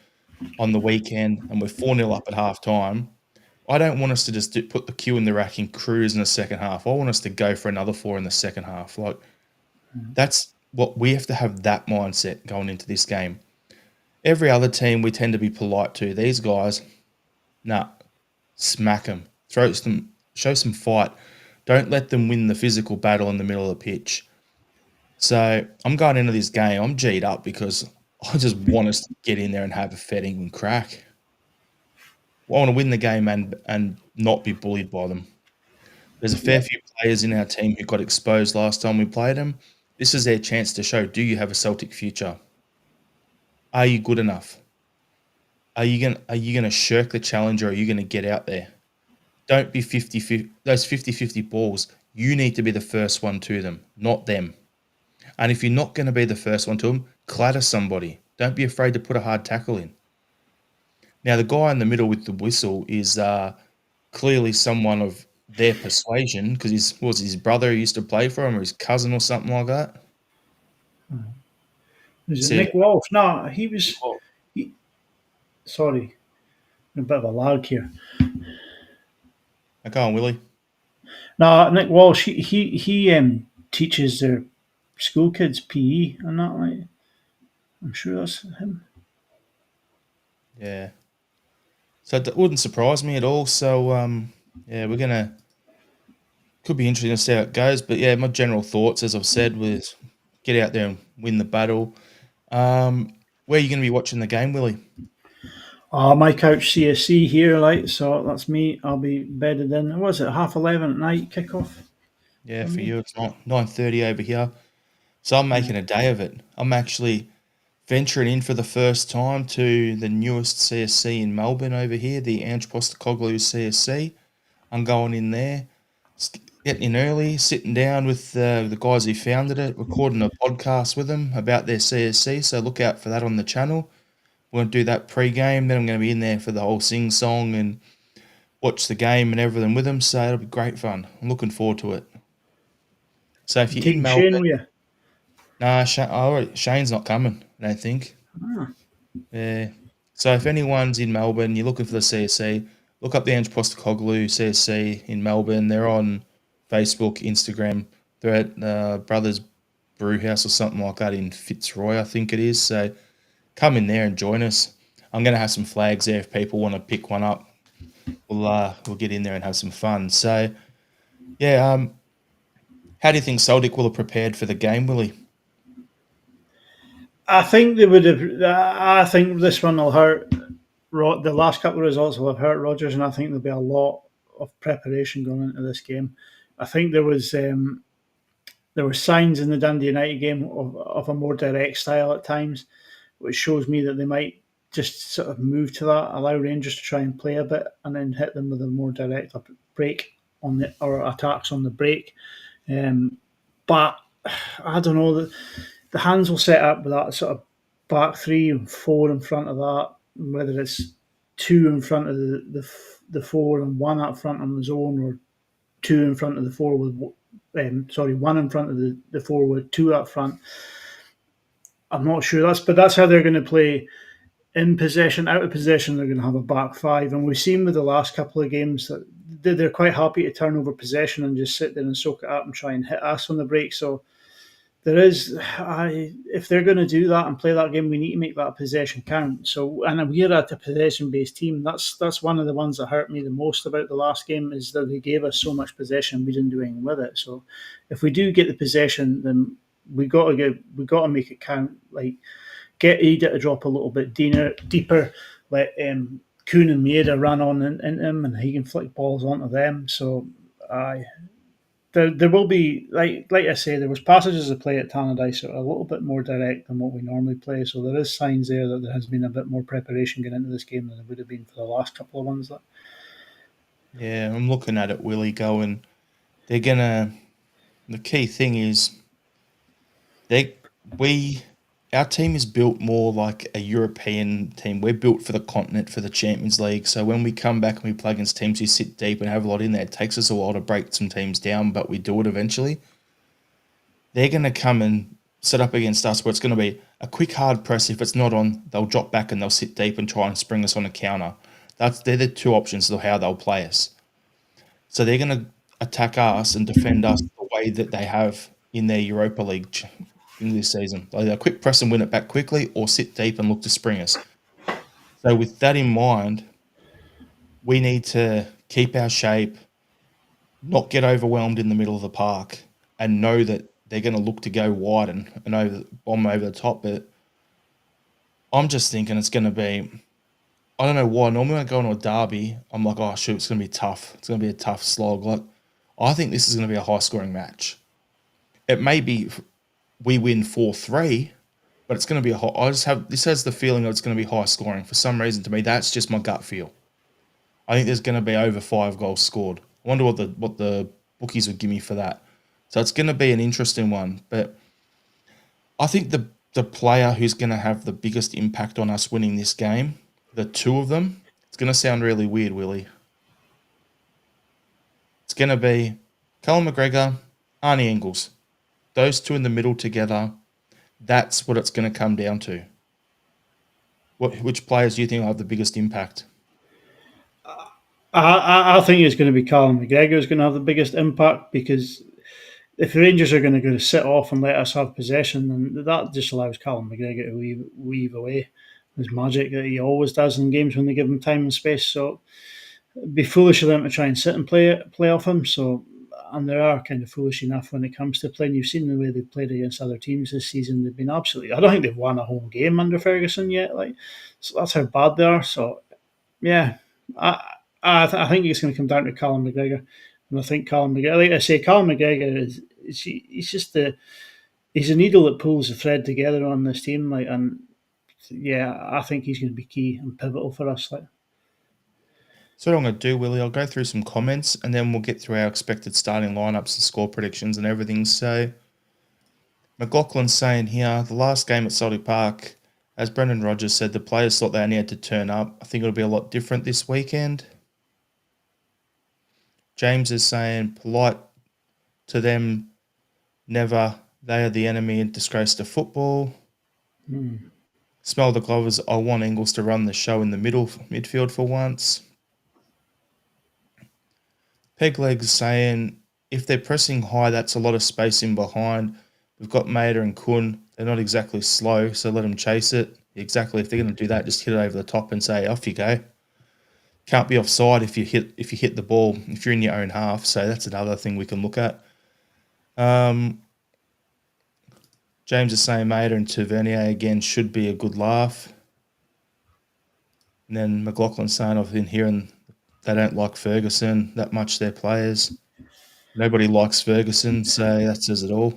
on the weekend and we're 4-0 up at half time, I don't want us to just put the cue in the rack and cruise in the second half. I want us to go for another 4 in the second half. Like, that's what we have to have, that mindset going into this game. Every other team we tend to be polite to. These guys, nah, smack them, show some fight. Don't let them win the physical battle in the middle of the pitch. So I'm going into this game, I'm G'd up because I just want us to get in there and have a fetting and crack. I want to win the game and not be bullied by them. There's a fair few players in our team who got exposed last time we played them. This is their chance to show, do you have a Celtic future? Are you good enough? Are you gonna shirk the challenge, or are you gonna get out there? Don't be 50-50, those 50-50 balls. You need to be the first one to them, not them. And if you're not going to be the first one to them, clatter somebody. Don't be afraid to put a hard tackle in. Now, the guy in the middle with the whistle is clearly someone of their persuasion because his brother who used to play for him or his cousin or something like that. Was it See, Nick Walsh? No, he Nick was. Walsh. He, sorry, a bit of a lag here. Go on, Willie. No, Nick Walsh. He teaches their school kids PE and that. Right? I'm sure that's him. Yeah. So it wouldn't surprise me at all. So yeah, we're gonna could be interesting to see how it goes. But yeah, my general thoughts, as I've said, was get out there and win the battle. Where are you going to be watching the game, Willie? My couch CSC here, like so. That's me. I'll be bedded in. What was it? 11:30 at night kickoff Yeah, for for me. you, it's not 9:30 over here. So I'm Yeah. making a day of it. I'm actually venturing in for the first time to the newest CSC in Melbourne over here, the Ange Postecoglou CSC. I'm going in there, getting in early, sitting down with the guys who founded it, recording a podcast with them about their CSC. So look out for that on the channel. We're going to do that pre-game. Then I'm going to be in there for the whole sing-song and watch the game and everything with them. So it'll be great fun. I'm looking forward to it. So if You you're in taking Shane Melbourne, with you? nah, Shane's not coming, I don't think. Ah, Yeah. So if anyone's in Melbourne, you're looking for the CSC, look up the Ange Postecoglou CSC in Melbourne. They're on Facebook, Instagram. They're at Brothers Brew House or something like that in Fitzroy, I think it is. So come in there and join us. I'm going to have some flags there if people want to pick one up. We'll get in there and have some fun. So yeah, how do you think Celtic will have prepared for the game, Willie? I think they would have. I think this one will hurt. The last couple of results will have hurt Rodgers, and I think there'll be a lot of preparation going into this game. I think there were signs in the Dundee United game of a more direct style at times, which shows me that they might just sort of move to that, allow Rangers to try and play a bit, and then hit them with a more direct break on the or attacks on the break. But I don't know, the hands will set up with that sort of back three and four in front of that, whether it's two in front of the four and one up front on his own, or two in front of the four with one in front of the four with two up front. I'm not sure that's how they're going to play in possession. Out of possession, they're going to have a back five, and we've seen with the last couple of games that they're quite happy to turn over possession and just sit there and soak it up and try and hit us on the break. So if they're going to do that and play that game, we need to make that possession count. So, and we're at a possession-based team. That's one of the ones that hurt me the most about the last game is that they gave us so much possession, we didn't do anything with it. So, if we do get the possession, then we got to make it count. Like get Ada to drop a little bit deeper, let Kuhn and Maeda run on into him, and he can flick balls onto them. So, I there will be like I say, there was passages of play at Tannadice that are a little bit more direct than what we normally play. So there is signs there that there has been a bit more preparation going into this game than there would have been for the last couple of ones. Yeah, I'm looking at it, Willie, going, they're gonna. The key thing is they we our team is built more like a European team. We're built for the continent, for the Champions League. So when we come back and we play against teams who sit deep and have a lot in there, it takes us a while to break some teams down, but we do it eventually. They're going to come and set up against us where it's going to be a quick hard press. If it's not on, they'll drop back and they'll sit deep and try and spring us on a counter. They're the two options of how they'll play us. So they're going to attack us and defend us the way that they have in their Europa League in this season. Like a quick press and win it back quickly, or sit deep and look to spring us. So with that in mind, we need to keep our shape, not get overwhelmed in the middle of the park, and know that they're going to look to go wide and bomb over the top. But I'm just thinking it's going to be. I don't know why. Normally, when I go into a derby, I'm like, oh shoot, it's going to be tough. It's going to be a tough slog. Like, I think this is going to be a high scoring match. It may be we win 4-3, but it's going to be a high. This has the feeling that it's going to be high scoring for some reason. To me, that's just my gut feel. I think there's going to be over 5 goals scored. I wonder what the bookies would give me for that. So it's going to be an interesting one. But I think the player who's going to have the biggest impact on us winning this game, the two of them, it's going to sound really weird, Willie. It's going to be Callum McGregor, Arnie Engels. Those two in the middle together, that's what it's going to come down to. Which players do you think will have the biggest impact? I think it's going to be Callum McGregor who's going to have the biggest impact, because if the Rangers are going to go to sit off and let us have possession, then that just allows Callum McGregor to weave away his magic that he always does in games when they give him time and space. So it'd be foolish of them to try and sit and play off him. So, and they are kind of foolish enough when it comes to playing. You've seen the way they've played against other teams this season. They've been absolutely. I don't think they've won a home game under Ferguson yet. Like, so that's how bad they are. So, yeah, I I think it's going to come down to Callum McGregor. And I think Callum McGregor, like I say, Callum McGregor he's just he's a needle that pulls the thread together on this team. Like, and yeah, I think he's going to be key and pivotal for us. Like, So what I'm going to do, Willie, I'll go through some comments and then we'll get through our expected starting lineups and score predictions and everything. So McLaughlin's saying here, the last game at Celtic Park, as Brendan Rodgers said, the players thought they only had to turn up. I think it'll be a lot different this weekend. James is saying, polite to them, never. They are the enemy and disgrace to football. Smell the Glovers. I want Engels to run the show in the midfield for once. Pegleg's saying, if they're pressing high, that's a lot of space in behind. We've got Mader and Kun. They're not exactly slow, so let them chase it. Exactly. If they're going to do that, just hit it over the top and say, off you go. Can't be offside if you hit the ball, if you're in your own half. So that's another thing we can look at. James is saying Mader and Tavernier again should be a good laugh. And then McLaughlin's saying, I've been hearing they don't like Ferguson that much, their players. Nobody likes Ferguson, so that says it all.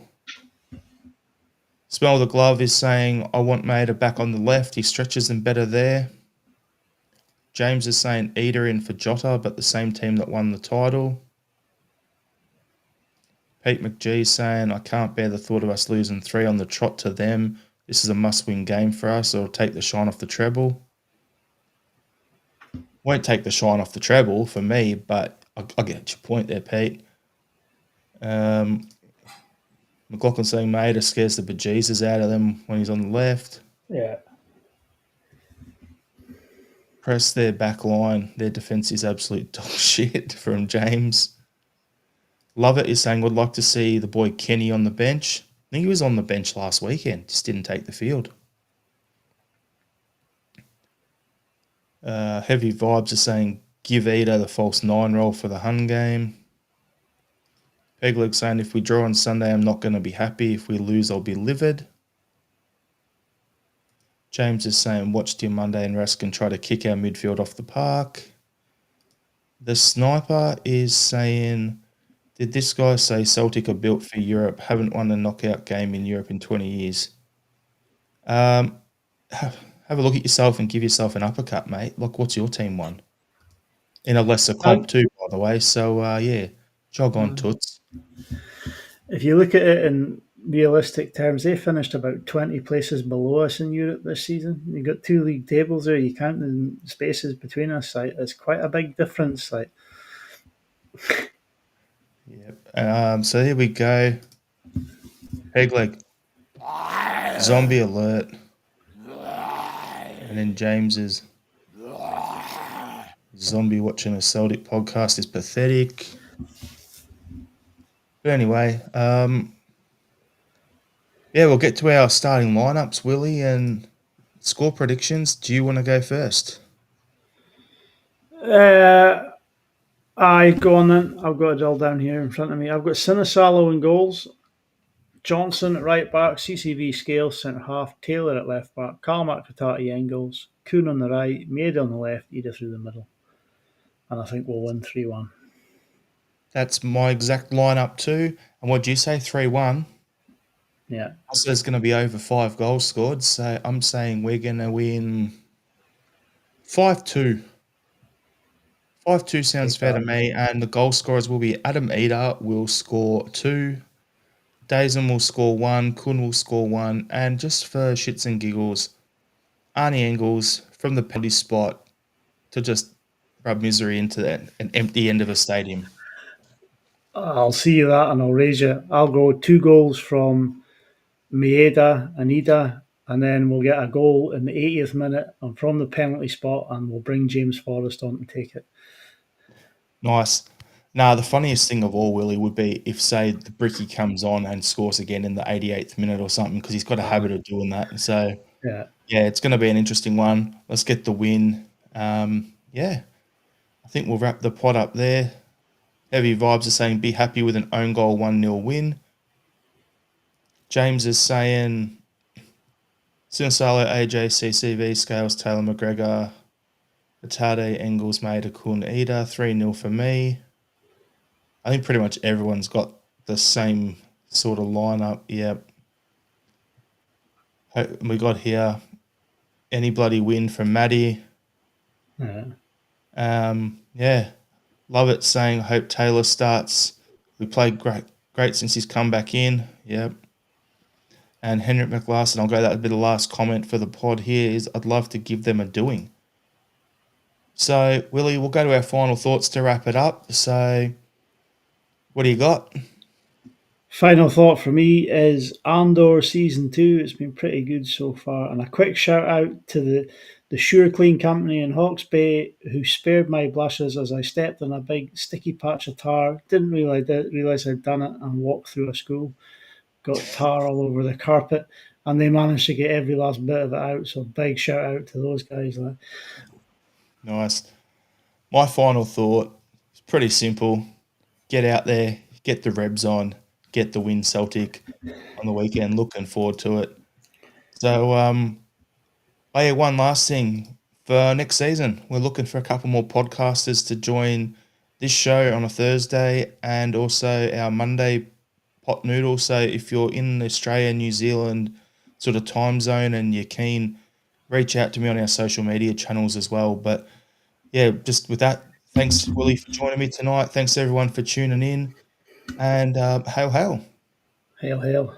Smell the Glove is saying, I want Mader back on the left. He stretches them better there. James is saying Eder in for Jota, but the same team that won the title. Pete McGee saying, I can't bear the thought of us losing 3 on the trot to them. This is a must-win game for us. It'll take the shine off the treble. Won't take the shine off the treble for me, but I get your point there, Pete. McLaughlin saying Mader scares the bejesus out of them when he's on the left. yeah, Press their back line. Their defence is absolute dog shit from James. Love It is saying, would like to see the boy Kenny on the bench. I think he was on the bench last weekend, just didn't take the field. Heavy Vibes are saying, give Eder the false 9 role for the Hun game. Pegleg saying, if we draw on Sunday, I'm not going to be happy. If we lose, I'll be livid. James is saying, watch till Monday and Raskin try to kick our midfield off the park. The Sniper is saying, did this guy say Celtic are built for Europe? Haven't won a knockout game in Europe in 20 years. Have a look at yourself and give yourself an uppercut, mate. Like, what's your team won? In a lesser comp too, by the way. So, yeah, jog on, Toots. if you look at it in realistic terms, they finished about 20 places below us in Europe this season. You got 2 league tables there. You count the spaces between us. Like, it's quite a big difference. Like, Yep. So here we go. Pegleg. Zombie alert. And then James's zombie watching a Celtic podcast is pathetic. But anyway, yeah, we'll get to our starting lineups, Willie, and score predictions. Do you want to go first? I go on then. I've got it all down here in front of me. I've got Sinisalo in goals, Johnson at right back, CCV Scales centre half, Taylor at left back, Carmack Fatati Engels, Kuhn on the right, Maida on the left, Ida through the middle. And I think we'll win 3-1. That's my exact lineup too. And what do you say, 3-1? Yeah. Also, there's going to be over 5 goals scored. So I'm saying we're going to win 5-2. 5-2 sounds fair to me. And the goal scorers will be Adam Eder will score 2. Dazen will score 1. Kun will score 1. And just for shits and giggles, Arnie Engels from the penalty spot to just rub misery into an empty end of a stadium. I'll see you that, and I'll raise you. I'll go 2 goals from Maeda and Ida, and then we'll get a goal in the 80th minute and from the penalty spot, and we'll bring James Forrest on to take it. Nice. Now, the funniest thing of all, Willie, would be if, say, the Bricky comes on and scores again in the 88th minute or something, because he's got a Uh, habit of doing that. So, yeah, yeah, it's going to be an interesting one. Let's get the win. Yeah, I think we'll wrap the pod up there. Heavy Vibes are saying, be happy with an own goal 1-0 win. James is saying, Sinisalo, AJ, CCV, Scales, Taylor, McGregor, Atade, Engels, Maida, Kun, Ida. 3-0 for me. I think pretty much everyone's got the same sort of lineup. Yep. We got here any bloody win from Maddie. yeah. Yeah, love it. Saying hope Taylor starts. We played great since he's come back in. Yep. And Henrik McLaughlin, I'll go that a bit of last comment for the pod here is I'd love to give them a doing. So, Willie, we'll go to our final thoughts to wrap it up. So, what do you got? Final thought for me is Andor season 2. It's been pretty good so far, and a quick shout out to the Sure Clean company in Hawke's Bay who spared my blushes as I stepped on a big sticky patch of tar. Didn't realize I'd done it and walked through a school. Got tar all over the carpet, and they managed to get every last bit of it out. So big shout out to those guys. Nice. My final thought is pretty simple. Get out there, get the Rebs on, get the win Celtic on the weekend. Looking forward to it. So, oh yeah, one last thing for next season, we're looking for a couple more podcasters to join this show on a Thursday and also our Monday pot noodle. So if you're in Australia, New Zealand sort of time zone and you're keen, reach out to me on our social media channels as well. But yeah, just with that, thanks Willie for joining me tonight. Thanks everyone for tuning in, and hail hail. Hail, hail.